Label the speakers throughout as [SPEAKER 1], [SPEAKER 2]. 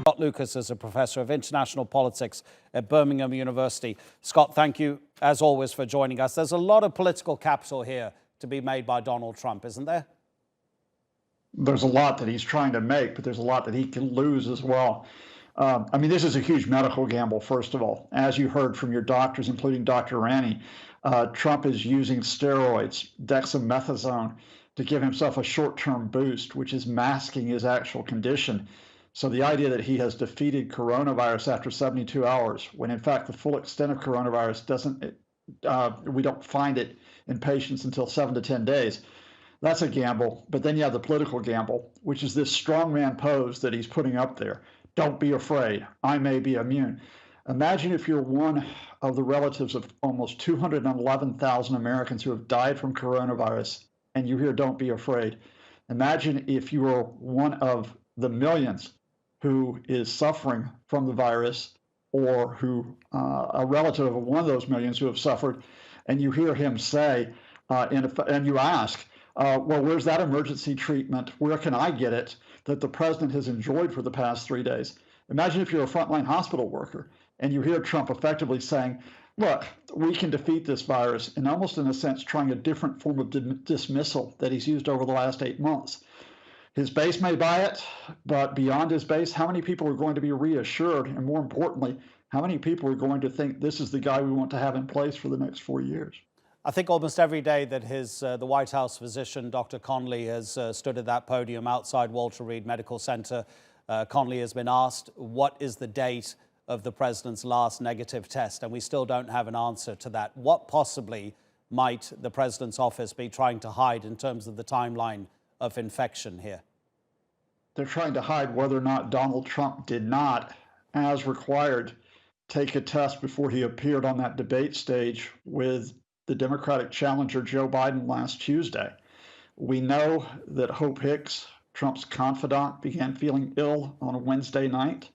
[SPEAKER 1] Scott Lucas is a professor of international politics at Birmingham University. Scott, thank you, as always, for joining us. There's a lot of political capital here to be made by Donald Trump, isn't there?
[SPEAKER 2] There's a lot that he's trying to make, but there's a lot that he can lose as well. This is a huge medical gamble, first of all. As you heard from your doctors, including Dr. Rani, Trump is using steroids, dexamethasone, to give himself a short-term boost, which is masking his actual condition. So the idea that he has defeated coronavirus after 72 hours, when in fact the full extent of coronavirus we don't find it in patients until 7 to 10 days. That's a gamble. But then you have the political gamble, which is this strongman pose that he's putting up there. Don't be afraid. I may be immune. Imagine if you're one of the relatives of almost 211,000 Americans who have died from coronavirus and you hear don't be afraid. Imagine if you are one of the millions who is suffering from the virus, or who a relative of one of those millions who have suffered, and you hear him say, and you ask, well, where's that emergency treatment? Where can I get it that the president has enjoyed for the past 3 days? Imagine if you're a frontline hospital worker and you hear Trump effectively saying, look, we can defeat this virus, and almost in a sense trying a different form of dismissal that he's used over the last 8 months. His base may buy it, but beyond his base, how many people are going to be reassured? And more importantly, how many people are going to think this is the guy we want to have in place for the next 4 years?
[SPEAKER 1] I think almost every day that the White House physician, Dr. Conley, has stood at that podium outside Walter Reed Medical Center, Conley has been asked, what is the date of the president's last negative test? And we still don't have an answer to that. What possibly might the president's office be trying to hide in terms of the timeline of infection here?
[SPEAKER 2] They're trying to hide whether or not Donald Trump did not, as required, take a test before he appeared on that debate stage with the Democratic challenger Joe Biden last Tuesday. We know that Hope Hicks, Trump's confidant, began feeling ill on a Wednesday night.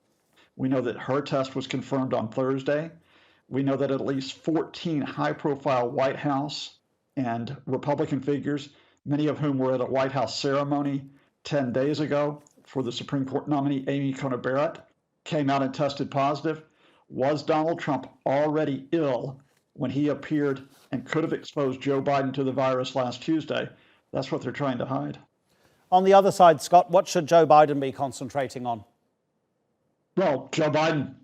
[SPEAKER 2] We know that her test was confirmed on Thursday. We know that at least 14 high-profile White House and Republican figures, many of whom were at a White House ceremony 10 days ago for the Supreme Court nominee Amy Coney Barrett, came out and tested positive. Was Donald Trump already ill when he appeared and could have exposed Joe Biden to the virus last Tuesday? That's what they're trying to hide.
[SPEAKER 1] On the other side, Scott, what should Joe Biden be concentrating on?
[SPEAKER 2] Well, Joe Biden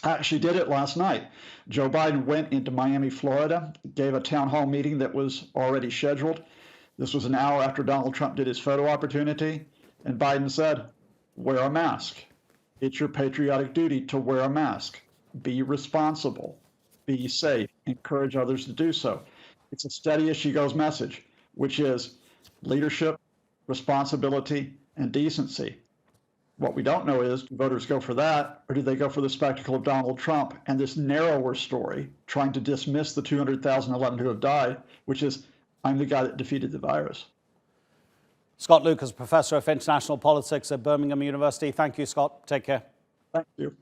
[SPEAKER 2] actually did it last night. Joe Biden went into Miami, Florida, gave a town hall meeting that was already scheduled. This was an hour after Donald Trump did his photo opportunity, and Biden said, wear a mask. It's your patriotic duty to wear a mask. Be responsible. Be safe. Encourage others to do so. It's a steady as she goes message, which is leadership, responsibility, and decency. What we don't know is, do voters go for that, or do they go for the spectacle of Donald Trump and this narrower story, trying to dismiss the 200,011 who have died, which is, I'm the guy that defeated the virus.
[SPEAKER 1] Scott Lucas, professor of international politics at Birmingham University. Thank you, Scott. Take care.
[SPEAKER 2] Thank you.